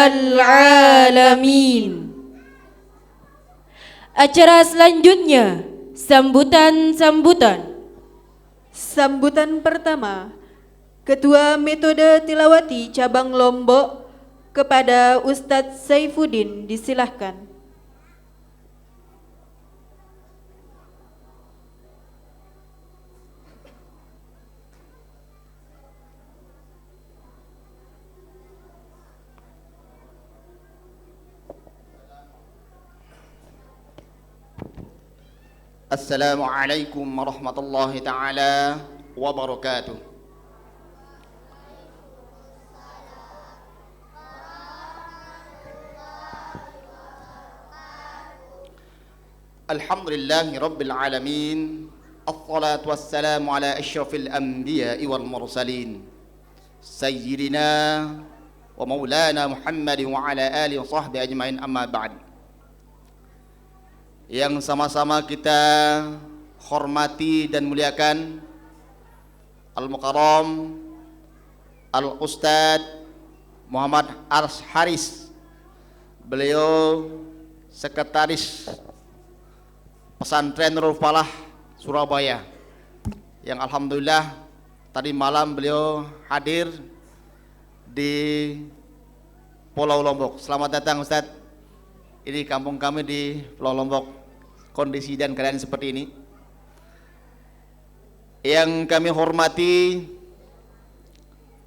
rabbal alamin. Acara selanjutnya, sambutan. Sambutan pertama, Ketua Metode Tilawati Cabang Lombok kepada Ustadz Saifuddin, disilahkan. Assalamualaikum warahmatullahi ta'ala wabarakatuh. Alhamdulillahi rabbil alamin. Assalatu wassalamu ala asyrafil anbiya'i wal mursalin sayyidina wa maulana Muhammadin wa ala alihi wa sahbihi ajma'in, amma ba'd. Yang sama-sama kita hormati dan muliakan Al-Mukarram Al-Ustadz Muhammad Ars Haris. Beliau Sekretaris Pesantren Nurul Falah Surabaya, yang alhamdulillah tadi malam beliau hadir di Pulau Lombok. Selamat datang Ustadz. Ini kampung kami di Pulau Lombok. Kondisi dan keadaan seperti ini. Yang kami hormati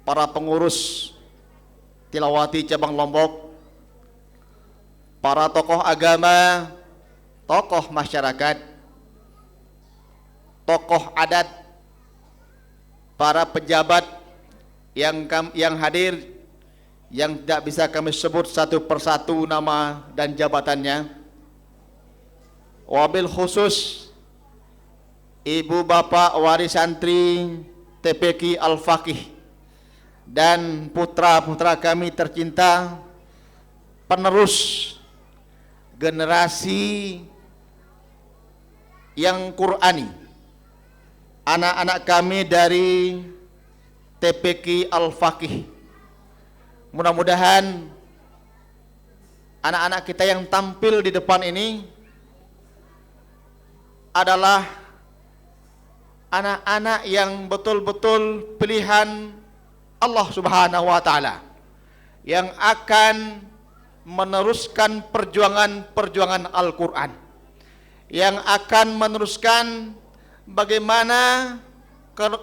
para pengurus Tilawati Cabang Lombok, para tokoh agama, tokoh masyarakat, tokoh adat, para pejabat yang hadir, yang tidak bisa kami sebut satu persatu nama dan jabatannya. Wabil khusus Ibu Bapak Wali Santri TPQ Al-Faqih dan putra-putra kami tercinta, penerus generasi yang Qur'ani, anak-anak kami dari TPQ Al-Faqih. Mudah-mudahan anak-anak kita yang tampil di depan ini adalah anak-anak yang betul-betul pilihan Allah Subhanahu wa Ta'ala, yang akan meneruskan perjuangan Al-Quran, yang akan meneruskan bagaimana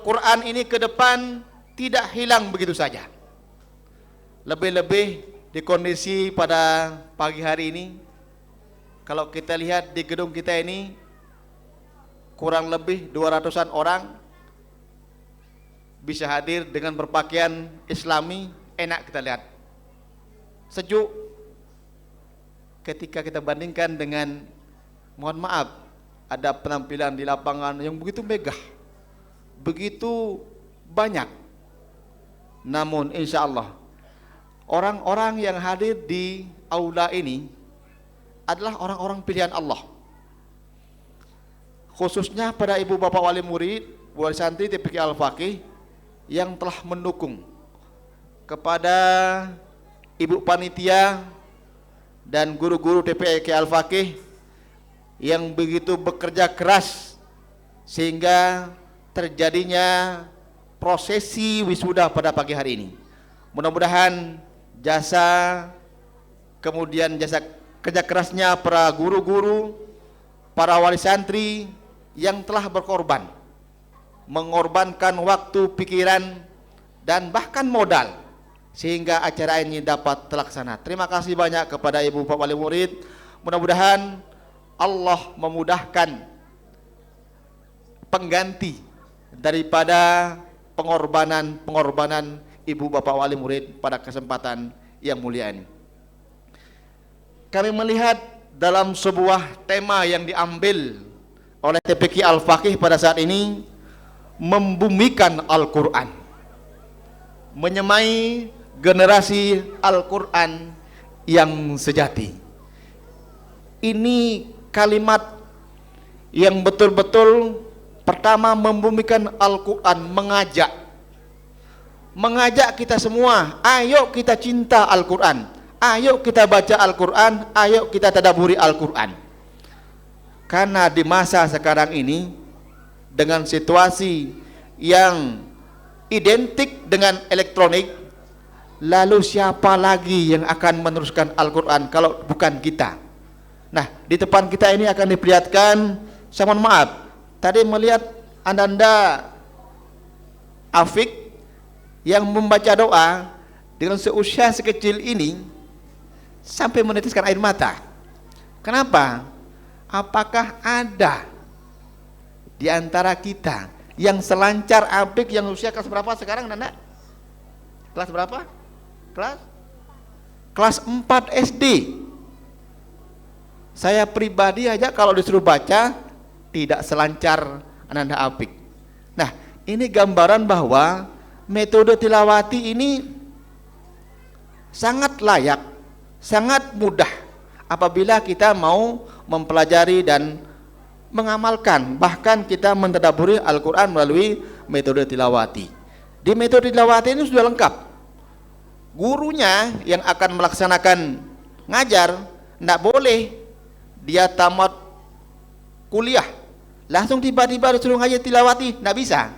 Quran ini ke depan tidak hilang begitu saja. Lebih-lebih di kondisi pada pagi hari ini, kalau kita lihat di gedung kita ini kurang lebih 200-an orang bisa hadir dengan berpakaian islami. Enak kita lihat, sejuk. Ketika kita bandingkan dengan, mohon maaf, ada penampilan di lapangan yang begitu megah, begitu banyak. Namun insya Allah orang-orang yang hadir di aula ini adalah orang-orang pilihan Allah, khususnya pada ibu bapak wali murid, wali santri TPQ Al-Faqih yang telah mendukung, kepada ibu panitia dan guru-guru TPQ Al-Faqih yang begitu bekerja keras sehingga terjadinya prosesi wisuda pada pagi hari ini. Mudah-mudahan jasa, kemudian jasa kerja kerasnya para guru-guru, para wali santri yang telah berkorban, mengorbankan waktu, pikiran, dan bahkan modal, sehingga acara ini dapat terlaksana. Terima kasih banyak kepada ibu bapak wali murid. Mudah-mudahan Allah memudahkan pengganti daripada pengorbanan ibu bapak wali murid pada kesempatan yang mulia ini. Kami melihat dalam sebuah tema yang diambil oleh TPQ Al-Faqih pada saat ini, membumikan Al-Quran, menyemai generasi Al-Quran yang sejati. Ini kalimat yang betul-betul pertama membumikan Al-Quran, mengajak kita semua, ayo kita cinta Al-Quran, Ayo kita baca Al-Quran, ayo kita tadabburi Al-Quran. Karena di masa sekarang ini dengan situasi yang identik dengan elektronik, lalu siapa lagi yang akan meneruskan Al-Quran kalau bukan kita? Nah, di depan kita ini akan diperlihatkan, saya mohon maaf, tadi melihat anda Afik yang membaca doa dengan seusia sekecil ini sampai menitiskan air mata. Kenapa? Apakah ada di antara kita yang selancar Afik yang usia kelas berapa sekarang, Nanda? Kelas berapa? Kelas 4 SD. Saya pribadi aja kalau disuruh baca tidak selancar Ananda Apik. Nah, ini gambaran bahwa metode tilawati ini sangat layak, sangat mudah apabila kita mau mempelajari dan mengamalkan, bahkan kita mentadabburi Al-Quran melalui metode tilawati. Di metode tilawati ini sudah lengkap. Gurunya yang akan melaksanakan ngajar, tidak boleh dia tamat kuliah langsung tiba-tiba disuruh ngajar tilawati, tidak bisa.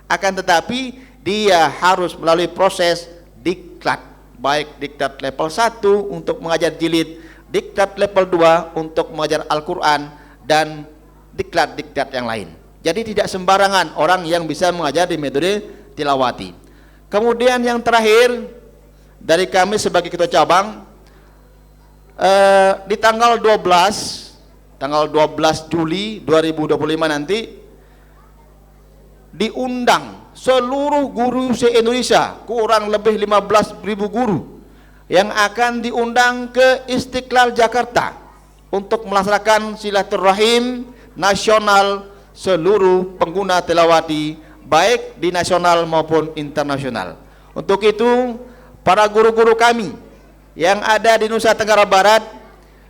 Akan tetapi dia harus melalui proses diklat, baik diklat level 1 untuk mengajar jilid, diklat level 2 untuk mengajar Al-Quran, dan diklat-diklat yang lain. Jadi tidak sembarangan orang yang bisa mengajar di metode tilawati. Kemudian yang terakhir dari kami sebagai ketua cabang, di tanggal 12 Juli 2025 nanti diundang seluruh guru se-Indonesia, kurang lebih 15.000 guru yang akan diundang ke Istiqlal Jakarta untuk melaksanakan silaturahim nasional seluruh pengguna tilawati baik di nasional maupun internasional. Untuk itu para guru-guru kami yang ada di Nusa Tenggara Barat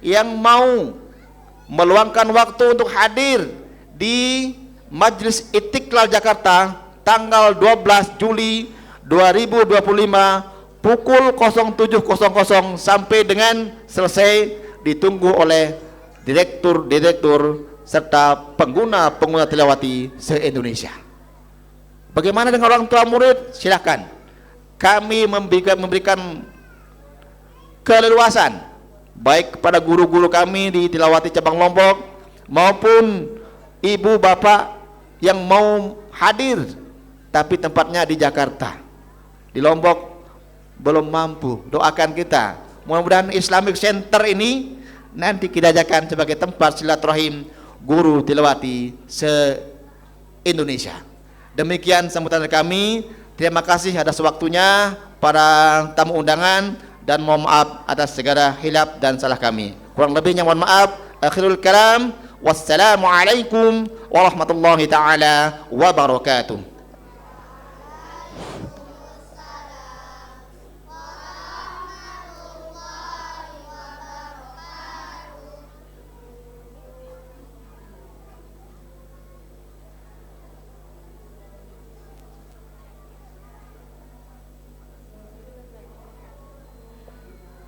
yang mau meluangkan waktu untuk hadir di Majelis Istiqlal Jakarta tanggal 12 Juli 2025 pukul 07.00 sampai dengan selesai, ditunggu oleh direktur-direktur serta pengguna-pengguna tilawati se-Indonesia. Bagaimana dengan orang tua murid? Silakan. Kami memberikan keleluasan baik kepada guru-guru kami di tilawati cabang Lombok maupun ibu bapak yang mau hadir tapi tempatnya di Jakarta. Di Lombok belum mampu, doakan kita. Mudah-mudahan Islamic Center ini nanti kita jadikan sebagai tempat silaturahim guru tilawati se-Indonesia. Demikian sambutan dari kami. Terima kasih atas waktunya para tamu undangan, dan mohon maaf atas segala hilaf dan salah kami. Kurang lebihnya mohon maaf. Akhirul kalam, wassalamualaikum warahmatullahi taala wabarakatuh.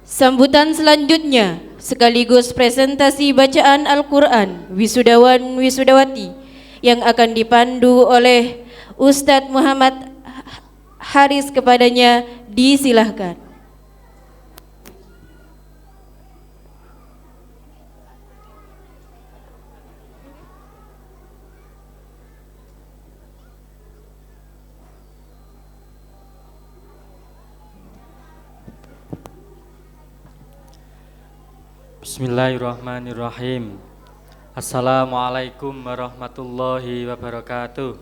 Sambutan selanjutnya sekaligus presentasi bacaan Al-Quran wisudawan wisudawati yang akan dipandu oleh Ustadz Muhammad Haris, kepadanya disilahkan. Bismillahirrahmanirrahim. Assalamualaikum warahmatullahi wabarakatuh.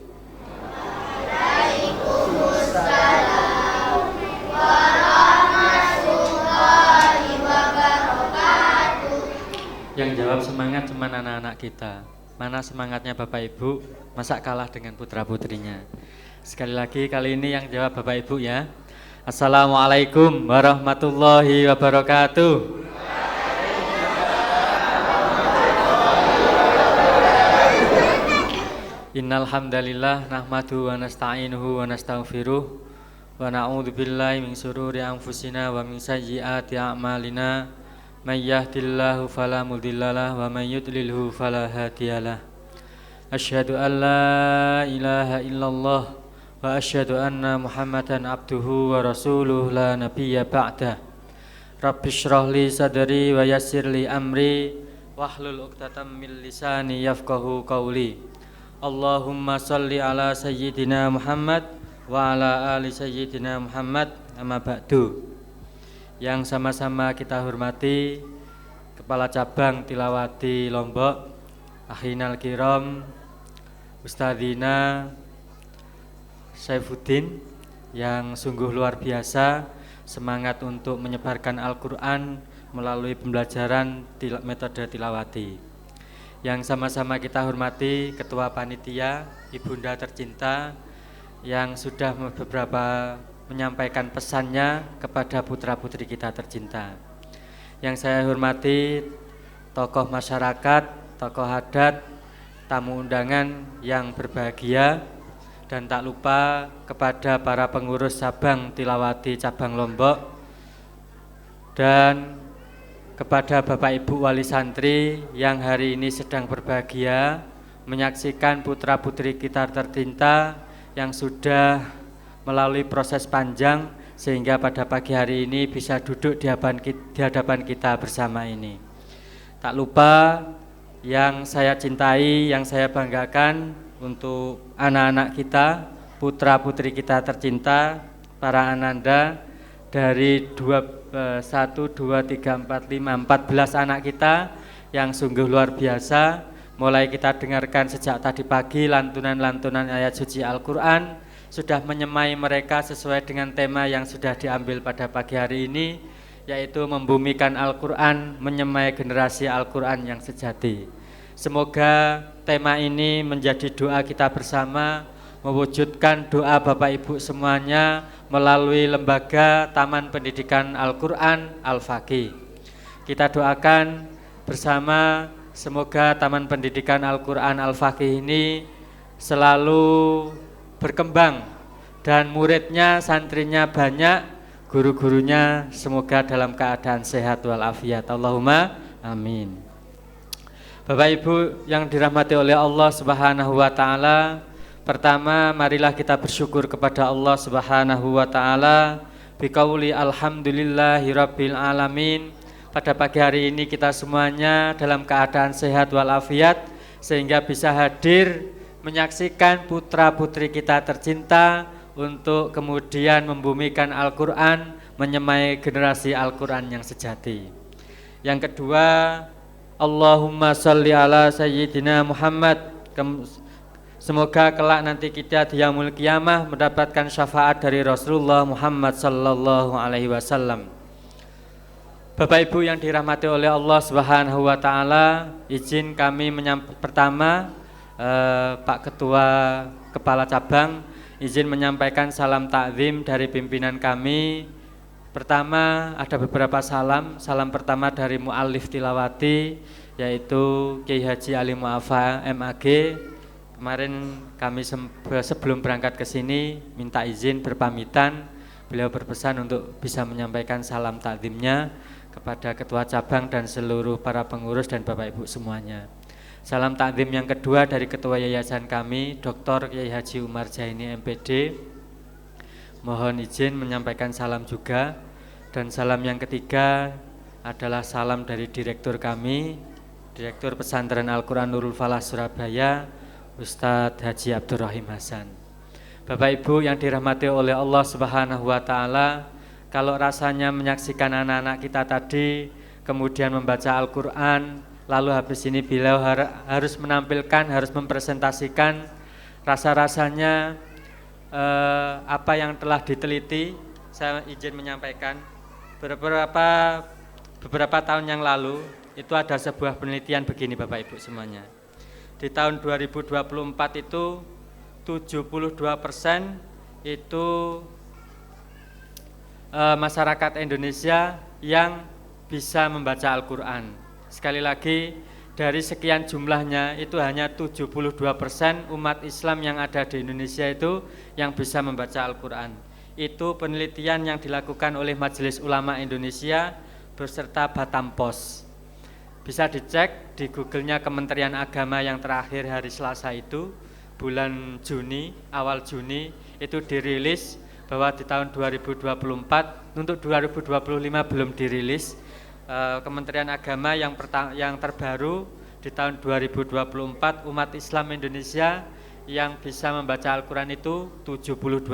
Waalaikumsalam warahmatullahi wabarakatuh. Yang jawab semangat cuma anak-anak kita. Mana semangatnya Bapak Ibu? Masa kalah dengan putra-putrinya? Sekali lagi, kali ini yang jawab Bapak Ibu ya. Assalamualaikum warahmatullahi wabarakatuh. Innal hamdalillah nahmadu wa nasta'inuhu wa nastaghfiruh wa na'udzubillahi min syururi anfusina wa min sayyiati a'malina may yahdihillahu fala mudhillalah wa may yudlilhu fala hadiyalah. Asyhadu an la ilaha illallah wa asyhadu anna Muhammadan abduhu wa rasuluh la nabiyya ba'dah. Rabbi shrah li sadri wa yassir li amri wahlul 'uqdatam min lisani yafqahu qawli. Allahumma shalli ala sayyidina Muhammad wa ala ali sayyidina Muhammad, amma ba'du. Yang sama-sama kita hormati Kepala Cabang Tilawati Lombok, Akhinal Kiram, Ustadzina Saifuddin yang sungguh luar biasa semangat untuk menyebarkan Al-Quran melalui pembelajaran metode tilawati. Yang sama-sama kita hormati Ketua Panitia, Ibunda tercinta yang sudah beberapa menyampaikan pesannya kepada putra-putri kita tercinta. Yang saya hormati tokoh masyarakat, tokoh adat, tamu undangan yang berbahagia, dan tak lupa kepada para pengurus cabang Tilawati Cabang Lombok dan kepada Bapak Ibu Wali Santri yang hari ini sedang berbahagia menyaksikan putra-putri kita tercinta yang sudah melalui proses panjang sehingga pada pagi hari ini bisa duduk di hadapan kita bersama ini. Tak lupa yang saya cintai, yang saya banggakan untuk anak-anak kita, putra-putri kita tercinta, para ananda dari 1, 2, 3, 4, 5, 14 anak kita yang sungguh luar biasa. Mulai kita dengarkan sejak tadi pagi lantunan-lantunan ayat suci Al-Quran sudah menyemai mereka sesuai dengan tema yang sudah diambil pada pagi hari ini, yaitu membumikan Al-Quran, menyemai generasi Al-Quran yang sejati. Semoga tema ini menjadi doa kita bersama, mewujudkan doa Bapak Ibu semuanya melalui lembaga Taman Pendidikan Al-Quran Al-Faqih. Kita doakan bersama semoga Taman Pendidikan Al-Quran Al-Faqih ini selalu berkembang dan muridnya, santrinya banyak, guru-gurunya semoga dalam keadaan sehat walafiat. Allahumma amin. Bapak Ibu yang dirahmati oleh Allah Subhanahu wa taala, pertama marilah kita bersyukur kepada Allah Subhanahu wa taala biqauli alhamdulillahirabbil alamin. Pada pagi hari ini kita semuanya dalam keadaan sehat walafiat sehingga bisa hadir menyaksikan putra-putri kita tercinta untuk kemudian membumikan Al-Quran, menyemai generasi Al-Quran yang sejati. Yang kedua, Allahumma sholli ala sayyidina Muhammad. Semoga kelak nanti kita di yaumul qiyamah mendapatkan syafaat dari Rasulullah Muhammad sallallahu alaihi wasallam. Bapak Ibu yang dirahmati oleh Allah Subhanahu wa taala, izin kami pertama Pak Ketua Kepala Cabang izin menyampaikan salam takzim dari pimpinan kami. Pertama ada beberapa salam. Salam pertama dari Mu'alif Tilawati yaitu Kiai Haji Ali Mu'afa MAG. Kemarin kami sebelum berangkat ke sini minta izin berpamitan. Beliau berpesan untuk bisa menyampaikan salam takzimnya kepada Ketua Cabang dan seluruh para pengurus dan Bapak Ibu semuanya. Salam takzim yang kedua dari Ketua Yayasan kami, Dr. Kiai Haji Umar Jaini MPD. Mohon izin menyampaikan salam juga. Dan salam yang ketiga adalah salam dari Direktur kami, Direktur Pesantren Al-Quran Nurul Falah Surabaya, Ustadz Haji Abdurrahim Hasan. Bapak Ibu yang dirahmati oleh Allah Subhanahu wa taala, kalau rasanya menyaksikan anak-anak kita tadi kemudian membaca Al-Quran, lalu habis ini beliau harus menampilkan, harus mempresentasikan rasa-rasanya apa yang telah diteliti. Saya izin menyampaikan beberapa tahun yang lalu itu ada sebuah penelitian begini Bapak Ibu semuanya. Di tahun 2024 itu 72% itu masyarakat Indonesia yang bisa membaca Al-Quran. Sekali lagi, dari sekian jumlahnya itu hanya 72% umat Islam yang ada di Indonesia itu yang bisa membaca Al-Quran. Itu penelitian yang dilakukan oleh Majelis Ulama Indonesia beserta Batam Pos. Bisa dicek di Google-nya Kementerian Agama yang terakhir hari Selasa itu, bulan Juni, awal Juni, itu dirilis bahwa di tahun 2024, untuk 2025 belum dirilis. Kementerian Agama yang terbaru di tahun 2024, umat Islam Indonesia yang bisa membaca Al-Quran itu 72%.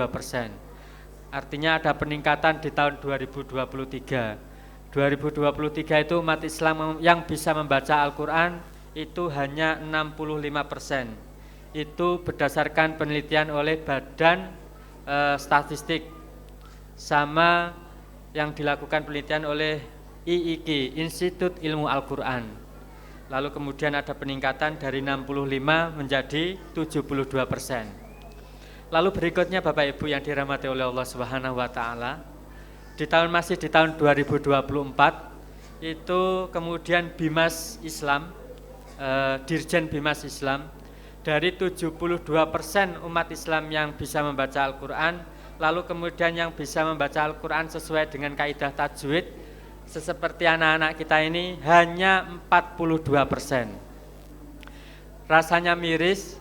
Artinya ada peningkatan di tahun 2023. 2023 itu umat Islam yang bisa membaca Al-Quran itu hanya 65%. Itu berdasarkan penelitian oleh Badan Statistik, sama yang dilakukan penelitian oleh IIQ, Institut Ilmu Al-Quran. Lalu kemudian ada peningkatan dari 65 menjadi 72%. Lalu berikutnya Bapak Ibu yang dirahmati oleh Allah Subhanahu wa taala, masih di tahun 2024 itu kemudian Bimas Islam, Dirjen Bimas Islam, dari 72% umat Islam yang bisa membaca Al-Quran, lalu kemudian yang bisa membaca Al-Quran sesuai dengan kaidah tajwid, seperti anak-anak kita ini hanya 42%. Rasanya miris,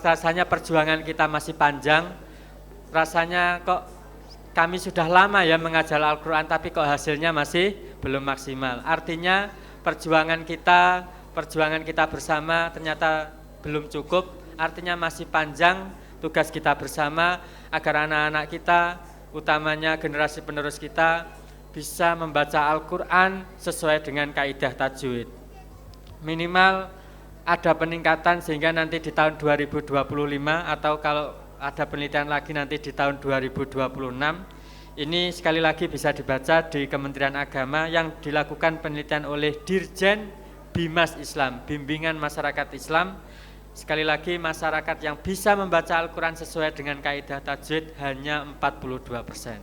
rasanya perjuangan kita masih panjang, rasanya kok kami sudah lama ya mengajar Al-Quran tapi kok hasilnya masih belum maksimal. Artinya perjuangan kita bersama ternyata belum cukup, artinya masih panjang tugas kita bersama agar anak-anak kita, utamanya generasi penerus kita, bisa membaca Al-Quran sesuai dengan kaidah tajwid. Minimal ada peningkatan sehingga nanti di tahun 2025 atau kalau ada penelitian lagi nanti di tahun 2026, ini sekali lagi bisa dibaca di Kementerian Agama yang dilakukan penelitian oleh Dirjen Bimas Islam, Bimbingan Masyarakat Islam. Sekali lagi masyarakat yang bisa membaca Al-Quran sesuai dengan kaidah tajwid hanya 42%.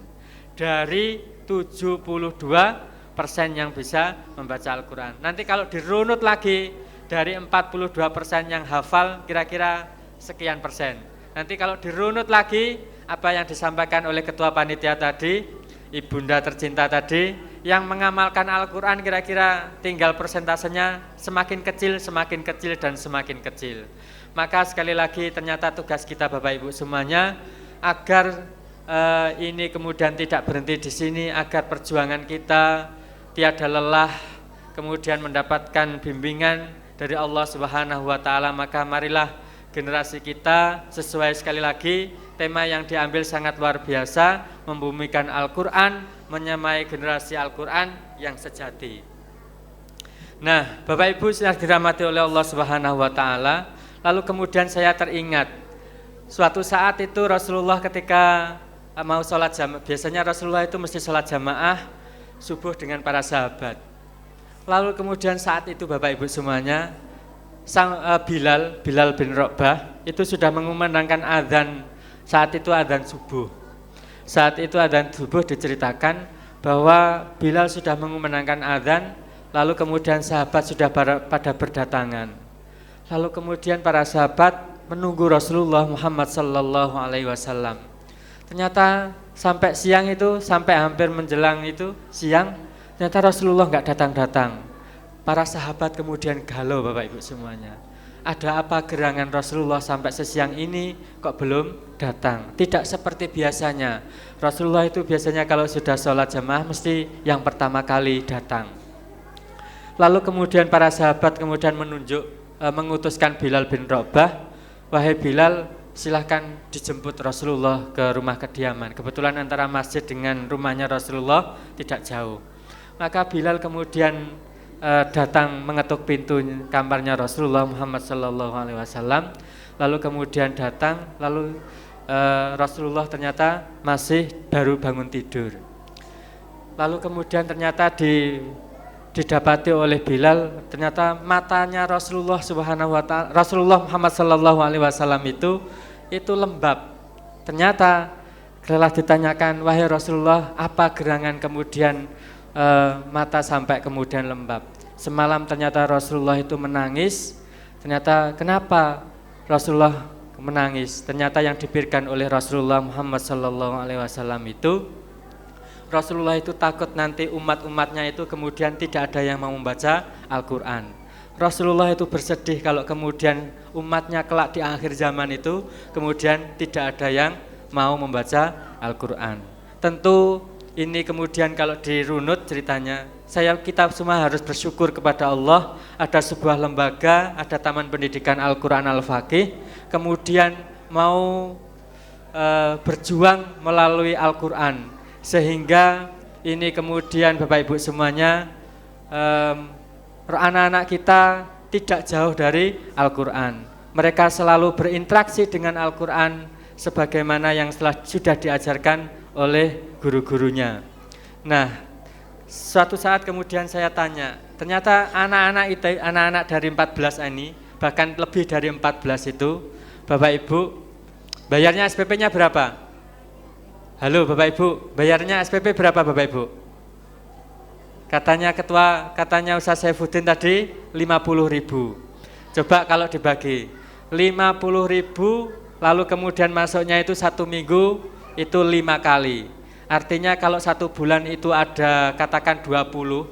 Dari 72% yang bisa membaca Al-Quran. Nanti kalau dirunut lagi dari 42% yang hafal kira-kira sekian persen. Nanti kalau dirunut lagi apa yang disampaikan oleh Ketua Panitia tadi, Ibunda tercinta tadi, yang mengamalkan Al-Quran kira-kira tinggal persentasenya semakin kecil, dan semakin kecil. Maka sekali lagi ternyata tugas kita Bapak Ibu semuanya agar ini kemudian tidak berhenti di sini, agar perjuangan kita tiada lelah, kemudian mendapatkan bimbingan dari Allah Subhanahu wa taala. Maka marilah generasi kita sesuai sekali lagi tema yang diambil sangat luar biasa, membumikan Al-Quran, menyamai generasi Al-Quran yang sejati. Nah, Bapak Ibu sudah dirahmati oleh Allah Subhanahu wa taala. Lalu kemudian saya teringat suatu saat itu Rasulullah ketika mau sholat jamaah, biasanya Rasulullah itu mesti sholat jamaah subuh dengan para sahabat. Lalu kemudian saat itu Bapak Ibu semuanya, Bilal bin Rabah itu sudah mengumandangkan azan. Saat itu azan subuh. Saat itu azan subuh diceritakan bahwa Bilal sudah mengumandangkan azan, lalu kemudian sahabat sudah pada berdatangan. Lalu kemudian para sahabat menunggu Rasulullah Muhammad sallallahu alaihi wasallam. Ternyata sampai siang itu, sampai hampir menjelang itu siang, ternyata Rasulullah enggak datang-datang. Para sahabat kemudian galau Bapak Ibu semuanya. Ada apa gerangan Rasulullah sampai sesiang ini kok belum datang? Tidak seperti biasanya. Rasulullah itu biasanya kalau sudah sholat jamaah mesti yang pertama kali datang. Lalu kemudian para sahabat kemudian mengutuskan Bilal bin Rabah, wahai Bilal, silahkan dijemput Rasulullah ke rumah kediaman. Kebetulan antara masjid dengan rumahnya Rasulullah tidak jauh. Maka Bilal kemudian datang mengetuk pintu kamarnya Rasulullah Muhammad sallallahu alaihi wasallam. Lalu kemudian datang, lalu Rasulullah ternyata masih baru bangun tidur. Lalu kemudian ternyata didapati oleh Bilal, ternyata matanya Rasulullah Subhanahu wa taala, Rasulullah Muhammad sallallahu alaihi wasallam itu lembab. Ternyata setelah ditanyakan, wahai Rasulullah, apa gerangan kemudian mata sampai kemudian lembab? Semalam ternyata Rasulullah itu menangis. Ternyata kenapa Rasulullah menangis. Ternyata yang diberikan oleh Rasulullah Muhammad SAW itu, Rasulullah itu takut nanti umat-umatnya itu kemudian tidak ada yang mau membaca Al-Quran. Rasulullah itu bersedih kalau kemudian umatnya kelak di akhir zaman itu kemudian tidak ada yang mau membaca Al-Quran. Tentu ini kemudian kalau dirunut ceritanya, kita semua harus bersyukur kepada Allah, ada sebuah lembaga, ada Taman Pendidikan Al-Quran Al-Faqih, kemudian mau berjuang melalui Al-Quran, sehingga ini kemudian Bapak Ibu semuanya, anak-anak kita tidak jauh dari Al-Quran. Mereka selalu berinteraksi dengan Al-Quran sebagaimana yang sudah diajarkan oleh guru-gurunya. Nah, suatu saat kemudian saya tanya, ternyata anak-anak dari 14 ini, bahkan lebih dari 14 itu, Bapak Ibu, bayarnya SPP-nya berapa? Halo Bapak Ibu, bayarnya SPP berapa Bapak Ibu? Katanya Ustaz Saifuddin tadi 50.000. Coba kalau dibagi 50.000, lalu kemudian masuknya itu 1 minggu itu 5 kali. Artinya kalau 1 bulan itu ada katakan 20,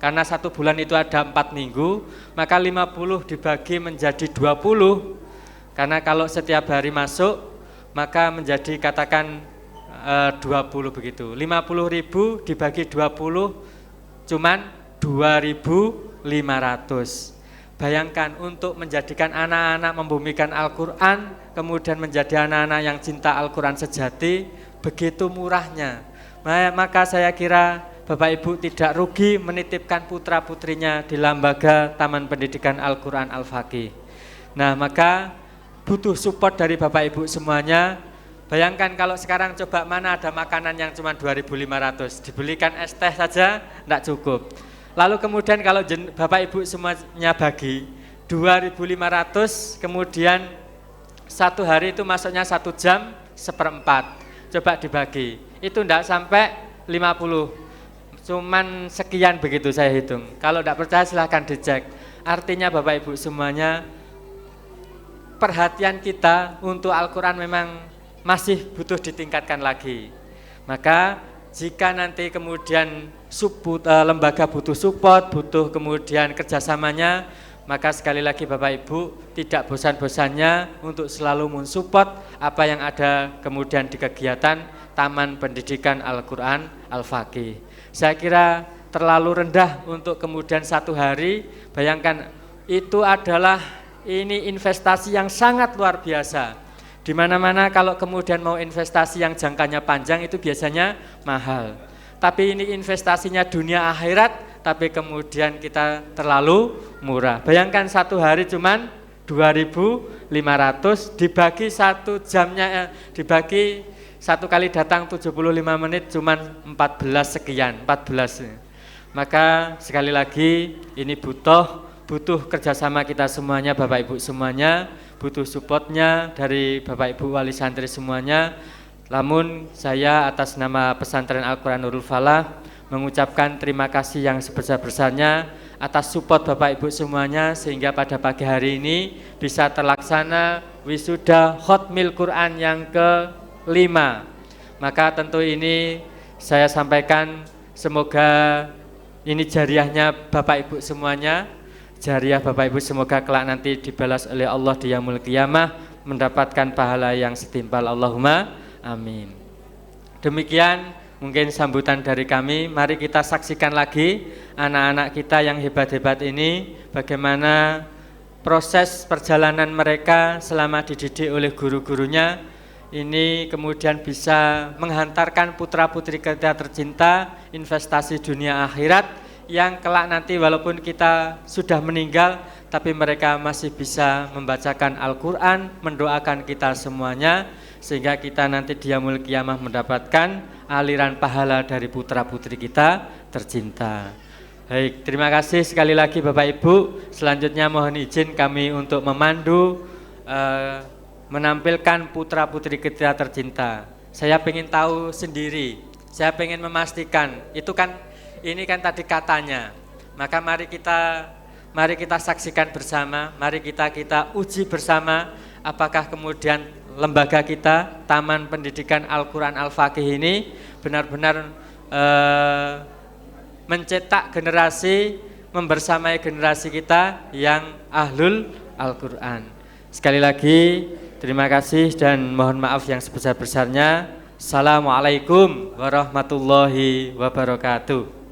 karena 1 bulan itu ada 4 minggu, maka 50 dibagi menjadi 20. Karena kalau setiap hari masuk, maka menjadi katakan 20 begitu. 50.000 dibagi 20 cuman 2.500. Bayangkan untuk menjadikan anak-anak membumikan Al-Quran, kemudian menjadi anak-anak yang cinta Al-Quran sejati, begitu murahnya. Maka saya kira Bapak Ibu tidak rugi menitipkan putra-putrinya di lembaga Taman Pendidikan Al-Quran Al-Faqih. Nah, maka butuh support dari Bapak Ibu semuanya. Bayangkan kalau sekarang coba mana ada makanan yang cuma 2.500, dibelikan es teh saja tidak cukup. Lalu kemudian kalau Bapak Ibu semuanya bagi 2.500, kemudian 1 hari itu masuknya 1 jam 1/4. Coba dibagi, itu tidak sampai 50, cuman sekian begitu saya hitung. Kalau tidak percaya silahkan dicek. Artinya Bapak Ibu semuanya, perhatian kita untuk Al-Quran memang masih butuh ditingkatkan lagi. Maka jika nanti kemudian lembaga butuh support, butuh kemudian kerjasamanya, maka sekali lagi Bapak Ibu tidak bosan-bosannya untuk selalu mensupport apa yang ada kemudian di kegiatan Taman Pendidikan Al-Quran Al-Faqih. Saya kira terlalu rendah untuk kemudian 1 hari. Bayangkan itu adalah ini investasi yang sangat luar biasa. Di mana-mana kalau kemudian mau investasi yang jangkanya panjang itu biasanya mahal. Tapi ini investasinya dunia akhirat, tapi kemudian kita terlalu murah. Bayangkan 1 hari cuman 2.500 dibagi 1 jamnya, dibagi 1 kali datang 75 menit cuman 14 sekian, 14. Maka sekali lagi ini butuh kerjasama kita semuanya, Bapak Ibu semuanya, butuh supportnya dari Bapak Ibu wali santri semuanya. Namun saya atas nama Pesantren Al-Quran Nurul Falah mengucapkan terima kasih yang sebesar-besarnya atas support Bapak Ibu semuanya, sehingga pada pagi hari ini bisa terlaksana wisuda Khatmil Quran yang ke-5. Maka tentu ini saya sampaikan semoga ini jariahnya Bapak Ibu semuanya, jariah Bapak Ibu semoga kelak nanti dibalas oleh Allah di yaumul qiyamah, mendapatkan pahala yang setimpal. Allahumma amin. Demikian mungkin sambutan dari kami. Mari kita saksikan lagi anak-anak kita yang hebat-hebat ini, bagaimana proses perjalanan mereka selama dididik oleh guru-gurunya. Ini kemudian bisa menghantarkan putra-putri kita tercinta investasi dunia akhirat, yang kelak nanti walaupun kita sudah meninggal, tapi mereka masih bisa membacakan Al-Quran, mendoakan kita semuanya, sehingga kita nanti di yaumul qiyamah mendapatkan aliran pahala dari putra-putri kita tercinta. Baik, terima kasih sekali lagi Bapak Ibu. Selanjutnya mohon izin kami untuk memandu, menampilkan putra-putri kita tercinta. Saya ingin tahu sendiri, saya ingin memastikan, itu kan ini kan tadi katanya. Maka mari kita saksikan bersama, mari kita uji bersama apakah kemudian lembaga kita, Taman Pendidikan Al-Quran Al-Faqih ini benar-benar mencetak generasi, membersamai generasi kita yang ahlul Al-Quran. Sekali lagi terima kasih dan mohon maaf yang sebesar-besarnya. Assalamualaikum warahmatullahi wabarakatuh.